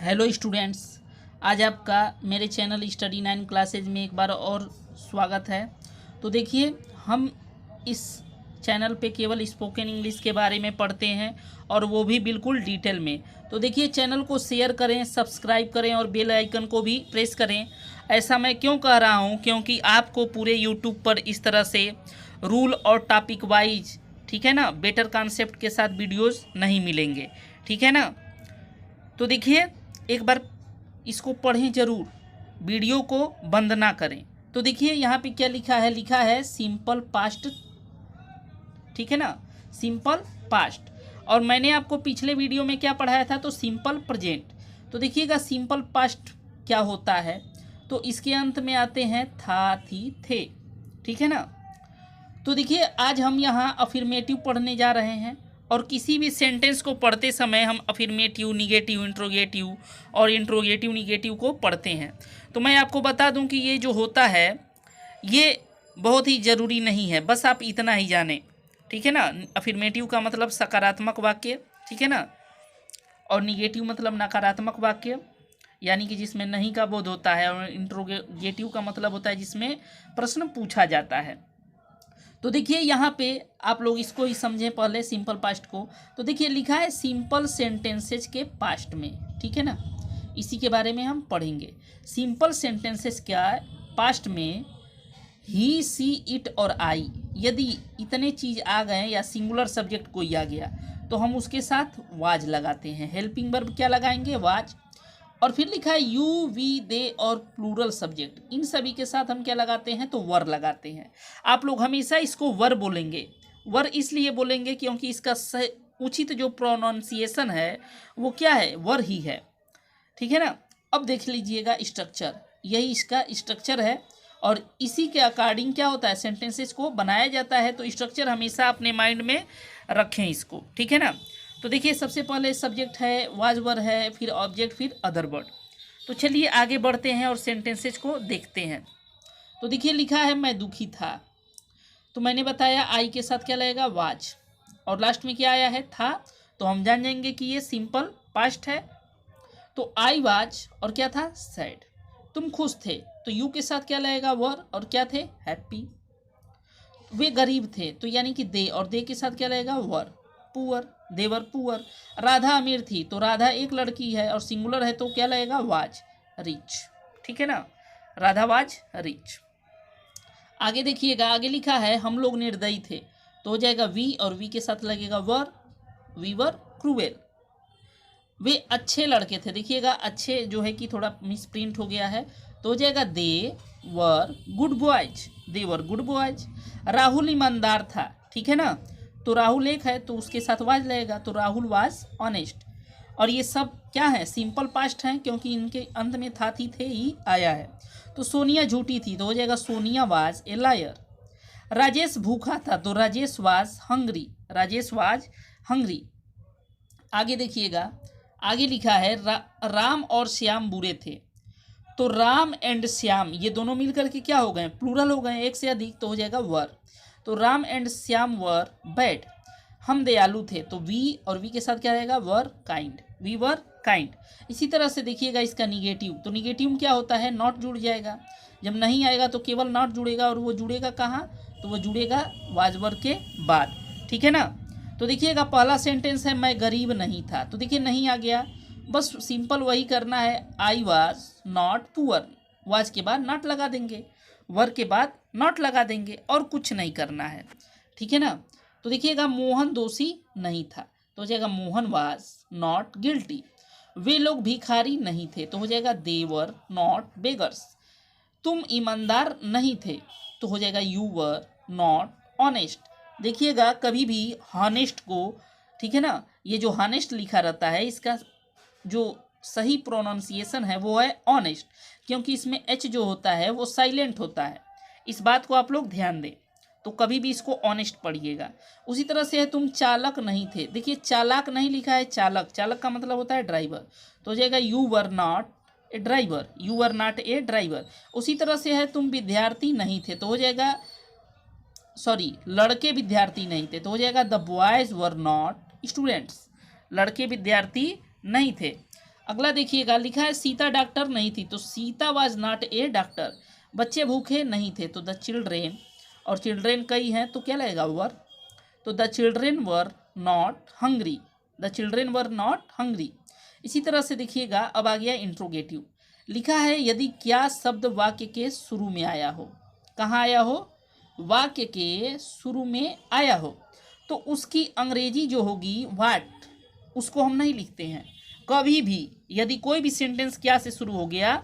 Hello students, आज आपका मेरे चैनल स्टडी 9 क्लासेज में एक बार और स्वागत है। तो देखिए, हम इस चैनल पे केवल स्पोकन इंग्लिश के बारे में पढ़ते हैं और वो भी बिल्कुल डिटेल में। तो देखिए, चैनल को शेयर करें, सब्सक्राइब करें और बेल आइकन को भी प्रेस करें। ऐसा मैं क्यों कह रहा हूँ? क्योंकि आपको पूरे यूट्यूब पर इस तरह से रूल और टॉपिक वाइज, ठीक है ना, बेटर कॉन्सेप्ट के साथ वीडियोज़ नहीं मिलेंगे, ठीक है ना। तो देखिए, एक बार इसको पढ़ें ज़रूर, वीडियो को बंद ना करें। तो देखिए यहाँ पे क्या लिखा है सिंपल पास्ट, ठीक है ना, सिंपल पास्ट। और मैंने आपको पिछले वीडियो में क्या पढ़ाया था? तो सिंपल प्रेजेंट। तो देखिएगा सिंपल पास्ट क्या होता है, तो इसके अंत में आते हैं था, थी, थे, ठीक है ना। तो देखिए, आज हम यहाँ अफर्मेटिव पढ़ने जा रहे हैं और किसी भी सेंटेंस को पढ़ते समय हम अफर्मेटिव, निगेटिव, इंट्रोगेटिव और इंट्रोगेटिव निगेटिव को पढ़ते हैं। तो मैं आपको बता दूं कि ये जो होता है ये बहुत ही ज़रूरी नहीं है, बस आप इतना ही जानें, ठीक है ना। अफर्मेटिव का मतलब सकारात्मक वाक्य, ठीक है ना, और निगेटिव मतलब नकारात्मक वाक्य, यानी कि जिसमें नहीं का बोध होता है, और इंट्रोगेटिव का मतलब होता है जिसमें प्रश्न पूछा जाता है। तो देखिए यहाँ पे आप लोग इसको ही समझें पहले, सिंपल पास्ट को। तो देखिए लिखा है सिंपल सेंटेंसेज के पास्ट में, ठीक है ना, इसी के बारे में हम पढ़ेंगे। सिंपल सेंटेंसेस क्या है? पास्ट में ही, सी, इट और आई, यदि इतने चीज़ आ गए या सिंगुलर सब्जेक्ट कोई आ गया तो हम उसके साथ वाज लगाते हैं। हेल्पिंग वर्ब क्या लगाएंगे? वाज। और फिर लिखा है यू, वी, दे और प्लूरल सब्जेक्ट, इन सभी के साथ हम क्या लगाते हैं? तो वर लगाते हैं। आप लोग हमेशा इसको वर बोलेंगे। वर इसलिए बोलेंगे क्योंकि इसका उचित जो प्रोनाउंसिएशन है वो क्या है? वर ही है, ठीक है ना। अब देख लीजिएगा स्ट्रक्चर, यही इसका स्ट्रक्चर है और इसी के अकॉर्डिंग क्या होता है? सेंटेंसेस को बनाया जाता है। तो स्ट्रक्चर हमेशा अपने माइंड में रखें इसको, ठीक है ना। तो देखिए, सबसे पहले सब्जेक्ट है, वाज वर है, फिर ऑब्जेक्ट, फिर अदर वर्ड। तो चलिए आगे बढ़ते हैं और सेंटेंसेस को देखते हैं। तो देखिए लिखा है मैं दुखी था, तो मैंने बताया आई के साथ क्या लगेगा? वाज। और लास्ट में क्या आया है? था। तो हम जान जाएंगे कि ये सिंपल पास्ट है। तो आई वाज और क्या था? सैड। तुम खुश थे, तो यू के साथ क्या लगेगा? वर, और क्या थे? हैप्पी। वे गरीब थे, तो यानी कि दे, और दे के साथ क्या लगेगा? वर। पुअर, देवर पुअर। राधा अमीर थी, तो राधा एक लड़की है और सिंगुलर है तो क्या लगेगा? वाज। रिच, ठीक है ना, राधा वाज रिच। आगे देखिएगा, आगे लिखा है हम लोग निर्दयी थे, तो हो जाएगा वी, और वी के साथ लगेगा वर। We were cruel. वे अच्छे लड़के थे, देखिएगा अच्छे जो है कि थोड़ा मिस प्रिंट हो गया है, तो हो जाएगा they were good boys. They were good boys. Rahul ईमानदार था, ठीक है ना, तो राहुल एक है तो उसके साथ वाज लगेगा, तो राहुल वाज ऑनेस्ट। और ये सब क्या है? सिंपल पास्ट हैं, क्योंकि इनके अंत में था, थी, थे ही आया है। तो सोनिया झूठी थी, तो हो जाएगा Sonia was a lawyer. Rajesh भूखा था, तो Rajesh was hungry. Rajesh was hungry. आगे देखिएगा, आगे लिखा है राम और श्याम बुरे थे, तो राम एंड श्याम ये दोनों मिलकर के क्या हो गए? प्लूरल हो गए, एक से अधिक, तो हो जाएगा वर। तो Ram and Shyam were bad. हम दयालु थे, तो वी, और वी के साथ क्या रहेगा? Were kind. We were kind. इसी तरह से देखिएगा इसका निगेटिव, तो निगेटिव में क्या होता है? नॉट जुड़ जाएगा। जब नहीं आएगा तो केवल नॉट जुड़ेगा, और वो जुड़ेगा कहाँ? तो वो जुड़ेगा वाज वर के बाद, ठीक है ना। तो देखिएगा पहला सेंटेंस है मैं गरीब नहीं था, तो देखिए नहीं आ गया, बस सिंपल वही करना है, I was not poor. Was के बाद नॉट लगा देंगे, वर के बाद नॉट लगा देंगे, और कुछ नहीं करना है, ठीक है ना। तो देखिएगा मोहन दोषी नहीं था, तो हो जाएगा मोहन वाज नॉट गिल्टी। वे लोग भिखारी नहीं थे, तो हो जाएगा दे वर नॉट बेगर्स। तुम ईमानदार नहीं थे, तो हो जाएगा यू वर नॉट ऑनेस्ट। देखिएगा कभी भी हॉनेस्ट को, ठीक है ना, ये जो हॉनेस्ट लिखा रहता है इसका जो सही प्रोनाउंसिएशन है वो है ऑनेस्ट, क्योंकि इसमें एच जो होता है वो साइलेंट होता है। इस बात को आप लोग ध्यान दें, तो कभी भी इसको ऑनेस्ट पढ़िएगा। उसी तरह से है तुम चालक नहीं थे, देखिए चालाक नहीं लिखा है, चालक। चालक का मतलब होता है ड्राइवर, तो हो जाएगा you were not a driver. You were not a driver. उसी तरह से है तुम विद्यार्थी नहीं थे, तो हो जाएगा लड़के विद्यार्थी नहीं थे, तो हो जाएगा the boys were not students. लड़के विद्यार्थी नहीं थे। अगला देखिएगा, लिखा है सीता डॉक्टर नहीं थी, तो Sita was not a doctor. बच्चे भूखे नहीं थे, तो द चिल्ड्रेन, और चिल्ड्रेन कई हैं तो क्या लगेगा, वर, तो the children were not hungry, the children were not hungry. इसी तरह से देखिएगा, अब आ गया इंट्रोगेटिव। लिखा है यदि क्या शब्द वाक्य के शुरू में आया हो, कहाँ आया हो, वाक्य के शुरू में आया हो, तो उसकी अंग्रेजी जो होगी व्हाट, उसको हम नहीं लिखते हैं कभी भी। यदि कोई भी सेंटेंस क्या से शुरू हो गया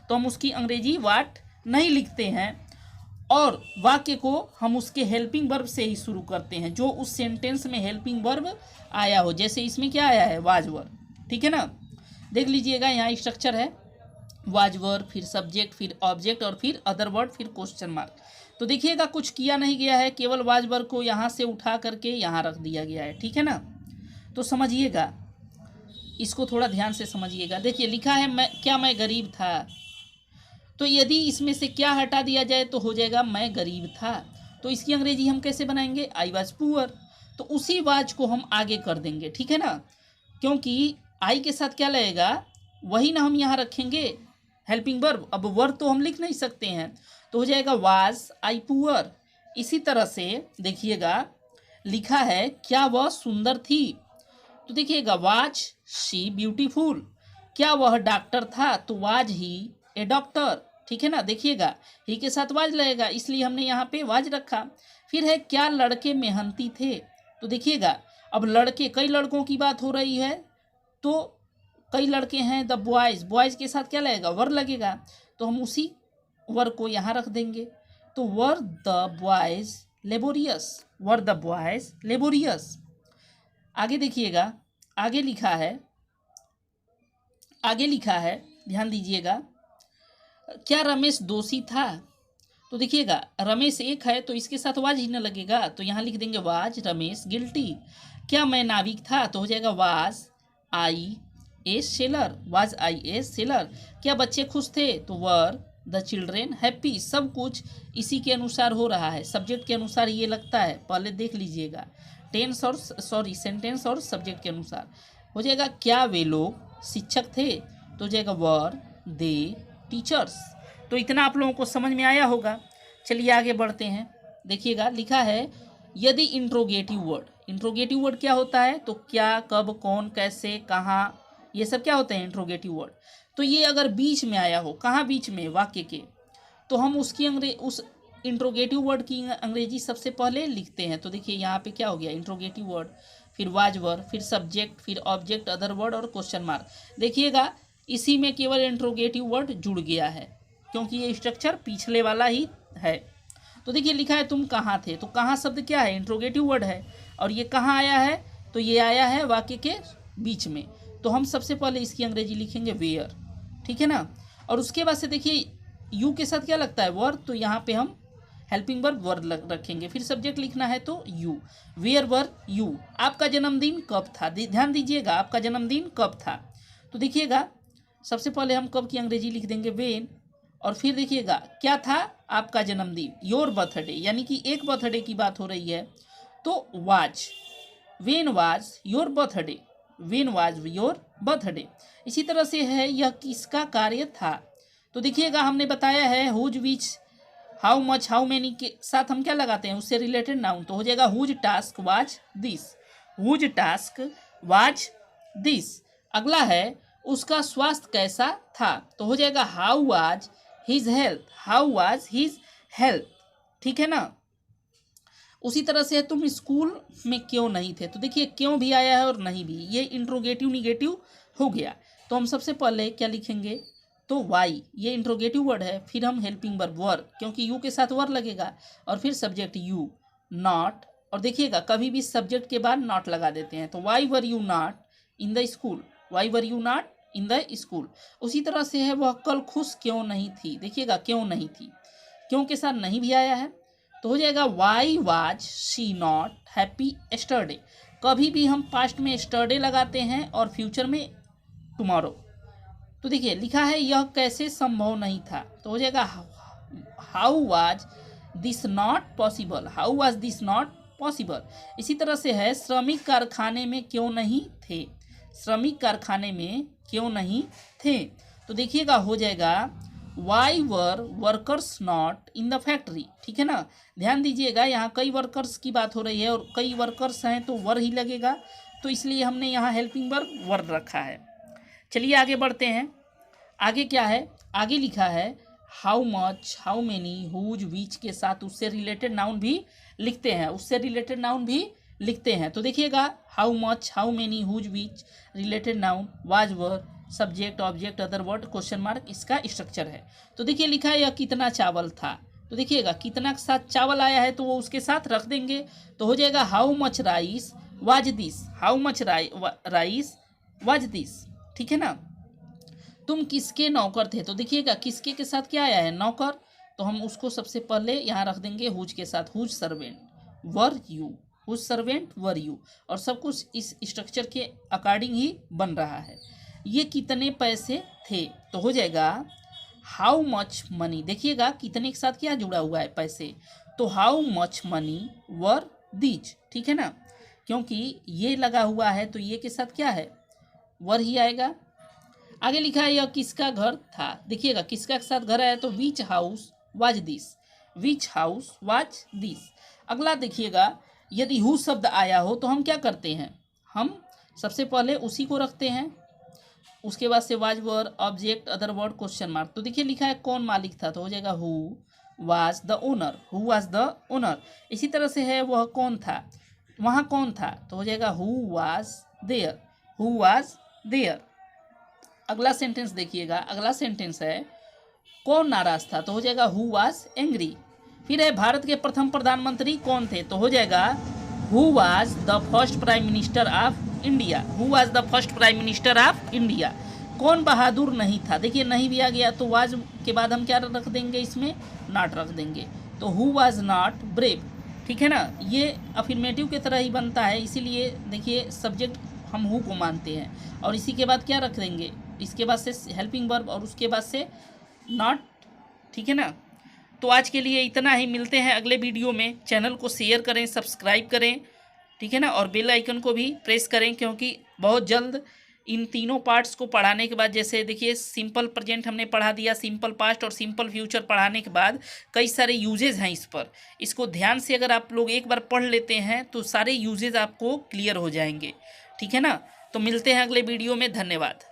तो हम उसकी अंग्रेजी व्हाट नहीं लिखते हैं, और वाक्य को हम उसके हेल्पिंग वर्ब से ही शुरू करते हैं, जो उस सेंटेंस में हेल्पिंग वर्ब आया हो। जैसे इसमें क्या आया है, वाज वर, ठीक है ना। देख लीजिएगा, यहाँ स्ट्रक्चर है, वाज वर, फिर सब्जेक्ट, फिर ऑब्जेक्ट, और फिर अदर वर्ड, फिर क्वेश्चन मार्क। तो देखिएगा कुछ किया नहीं गया है, केवल वाज वर को यहाँ से उठा करके यहाँ रख दिया गया है, ठीक है ना। तो समझिएगा, इसको थोड़ा ध्यान से समझिएगा। देखिए लिखा है मैं गरीब था, तो यदि इसमें से क्या हटा दिया जाए तो हो जाएगा मैं गरीब था। तो इसकी अंग्रेजी हम कैसे बनाएंगे, आई वाज पुअर। तो उसी वाज को हम आगे कर देंगे, ठीक है ना, क्योंकि आई के साथ क्या लगेगा, वही ना हम यहाँ रखेंगे हेल्पिंग वर्ब। अब वर्ब तो हम लिख नहीं सकते हैं, तो हो जाएगा वाज आई पुअर। इसी तरह से देखिएगा, लिखा है क्या वह सुंदर थी, तो देखिएगा वाज शी ब्यूटीफुल। क्या वह डॉक्टर था, तो वाज ही ए डॉक्टर, ठीक है ना। देखिएगा ही के साथ वाज लगेगा, इसलिए हमने यहाँ पे वाज रखा। फिर है क्या लड़के मेहनती थे, तो देखिएगा अब लड़के, कई लड़कों की बात हो रही है, तो कई लड़के हैं, द बॉयज़, बॉयज़ के साथ क्या लगेगा, वर लगेगा, तो हम उसी वर को यहाँ रख देंगे। तो were the boys laborious, were the boys laborious. आगे देखिएगा, आगे लिखा है, ध्यान दीजिएगा, क्या रमेश दोषी था, तो देखिएगा रमेश एक है तो इसके साथ वाज ही न लगेगा, तो यहाँ लिख देंगे वाज रमेश गिल्टी। क्या मैं नाविक था, तो हो जाएगा was I A seller, was I A seller. क्या बच्चे खुश थे, तो वर द चिल्ड्रेन हैप्पी। सब कुछ इसी के अनुसार हो रहा है, सब्जेक्ट के अनुसार ये लगता है, पहले देख लीजिएगा, सेंटेंस और सब्जेक्ट के अनुसार हो जाएगा। क्या वे लोग शिक्षक थे, तो हो जाएगा वर दे टीचर्स। तो इतना आप लोगों को समझ में आया होगा। चलिए आगे बढ़ते हैं। देखिएगा लिखा है यदि इंट्रोगेटिव वर्ड क्या होता है, तो क्या, कब, कौन, कैसे, कहाँ, ये सब क्या होते हैं इंट्रोगेटिव वर्ड। तो ये अगर बीच में आया हो, कहाँ बीच में, वाक्य के, तो हम उसकी उस इंट्रोगेटिव वर्ड की अंग्रेजी सबसे पहले लिखते हैं। तो देखिए यहाँ पे क्या हो गया, इंट्रोगेटिव वर्ड, फिर वाज वर्ड, फिर सब्जेक्ट, फिर ऑब्जेक्ट, अदर वर्ड और क्वेश्चन मार्क। देखिएगा इसी में केवल इंट्रोगेटिव वर्ड जुड़ गया है, क्योंकि ये स्ट्रक्चर पिछले वाला ही है। तो देखिए लिखा है तुम कहाँ थे, तो कहाँ शब्द क्या है, इंट्रोगेटिव वर्ड है, और ये कहाँ आया है, तो ये आया है वाक्य के बीच में। तो हम सबसे पहले इसकी अंग्रेजी लिखेंगे वेयर, ठीक है ना। और उसके बाद से देखिए यू के साथ क्या लगता है, वर, तो यहाँ पे हम हेल्पिंग वर्ब वर रखेंगे। फिर सब्जेक्ट लिखना है तो यू, वेयर वर यू। आपका जन्मदिन कब था, ध्यान दीजिएगा, आपका जन्मदिन कब था। तो देखिएगा सबसे पहले हम कब की अंग्रेजी लिख देंगे वेन, और फिर देखिएगा क्या था आपका जन्मदिन, योर बर्थडे, यानी कि एक बर्थडे की बात हो रही है, तो was, when was your birthday, when was your birthday. इसी तरह से है यह किसका कार्य था, तो देखिएगा हमने बताया है whose, which, how much, how many के साथ हम क्या लगाते हैं, उससे रिलेटेड नाउन, तो हो जाएगा whose task was this, whose task was this. अगला है उसका स्वास्थ्य कैसा था, तो हो जाएगा how was his health, how was his health, ठीक है ना। उसी तरह से तुम स्कूल में क्यों नहीं थे, तो देखिए क्यों भी आया है और नहीं भी, ये इंट्रोगेटिव निगेटिव हो गया। तो हम सबसे पहले क्या लिखेंगे, तो वाई, ये इंट्रोगेटिव वर्ड है, फिर हम हेल्पिंग वर्ब वर, क्योंकि यू के साथ वर लगेगा, और फिर सब्जेक्ट यू, नॉट, और देखिएगा कभी भी सब्जेक्ट के बाद नॉट लगा देते हैं, तो why were you not in the school, why were you not in the school. उसी तरह से है वह कल खुश क्यों नहीं थी, देखिएगा क्यों नहीं थी, क्यों के साथ नहीं भी आया है, तो हो जाएगा why was she not happy yesterday. कभी भी हम पास्ट में एस्टरडे लगाते हैं और फ्यूचर में टुमारो। तो देखिए लिखा है यह कैसे संभव नहीं था, तो हो जाएगा how was this not possible, how was this not possible. इसी तरह से है श्रमिक कारखाने में क्यों नहीं थे, श्रमिक कारखाने में क्यों नहीं थे। तो देखिएगा हो जाएगा why were workers not in the factory. ठीक है ना, ध्यान दीजिएगा यहाँ कई वर्कर्स की बात हो रही है और कई वर्कर्स हैं तो वर ही लगेगा, तो इसलिए हमने यहाँ हेल्पिंग वर्ब वर रखा है। चलिए आगे बढ़ते हैं। आगे क्या है, आगे लिखा है how much, how many, whose, which के साथ उससे रिलेटेड नाउन भी लिखते हैं, उससे रिलेटेड नाउन भी लिखते हैं। तो देखिएगा how much, how many, whose, which, related noun, was, were, subject, object, other word, question mark, इसका स्ट्रक्चर है। तो देखिए लिखा है यह कितना चावल था, तो देखिएगा कितना के साथ चावल आया है तो वो उसके साथ रख देंगे, तो हो जाएगा how much rice was this, how much rice was this. ठीक है ना, तुम किसके नौकर थे, तो देखिएगा किसके के साथ क्या आया है, नौकर, तो हम उसको सबसे पहले यहाँ रख देंगे हुज के साथ, whose servant were you, whose servant were you, और सब कुछ इस स्ट्रक्चर के अकॉर्डिंग ही बन रहा है। ये कितने पैसे थे, तो हो जाएगा हाउ मच मनी, देखिएगा कितने के साथ क्या जुड़ा हुआ है, पैसे, तो how much money were these. ठीक है ना, क्योंकि ये लगा हुआ है तो ये के साथ क्या है, वर ही आएगा। आगे लिखा है यह किसका घर था, देखिएगा किसका के साथ घर आया तो विच house was this, which house was this. अगला देखिएगा यदि हु शब्द आया हो तो हम क्या करते हैं, हम सबसे पहले उसी को रखते हैं, उसके बाद से was, were, object, other word, question mark. तो देखिए लिखा है कौन मालिक था, तो हो जाएगा who was the owner, who was the owner. इसी तरह से है वह कौन था, वहाँ कौन था, तो हो जाएगा who was there, who was there. अगला सेंटेंस देखिएगा, अगला सेंटेंस है कौन नाराज था, तो हो जाएगा हु वाज एंग्री। फिर है भारत के प्रथम प्रधानमंत्री कौन थे, तो हो जाएगा who was the first prime minister of India, who was the first prime minister of India. कौन बहादुर नहीं था, देखिए नहीं भी आ गया तो वाज के बाद हम क्या रख देंगे, इसमें नॉट रख देंगे, तो हु वाज नॉट ब्रेव। ठीक है ना, ये अफर्मेटिव की तरह ही बनता है, इसीलिए देखिए सब्जेक्ट हम हु को मानते हैं, और इसी के बाद क्या रख देंगे, इसके बाद से हेल्पिंग वर्ब और उसके बाद से नॉट। ठीक है ना, तो आज के लिए इतना ही, मिलते हैं अगले वीडियो में। चैनल को शेयर करें, सब्सक्राइब करें, ठीक है ना, और बेल आइकन को भी प्रेस करें, क्योंकि बहुत जल्द इन तीनों पार्ट्स को पढ़ाने के बाद, जैसे देखिए सिंपल प्रेजेंट हमने पढ़ा दिया, सिंपल पास्ट और सिंपल फ्यूचर पढ़ाने के बाद कई सारे यूजेज हैं इस पर, इसको ध्यान से अगर आप लोग एक बार पढ़ लेते हैं तो सारे यूजेज आपको क्लियर हो जाएंगे। ठीक है ना, तो मिलते हैं अगले वीडियो में, धन्यवाद।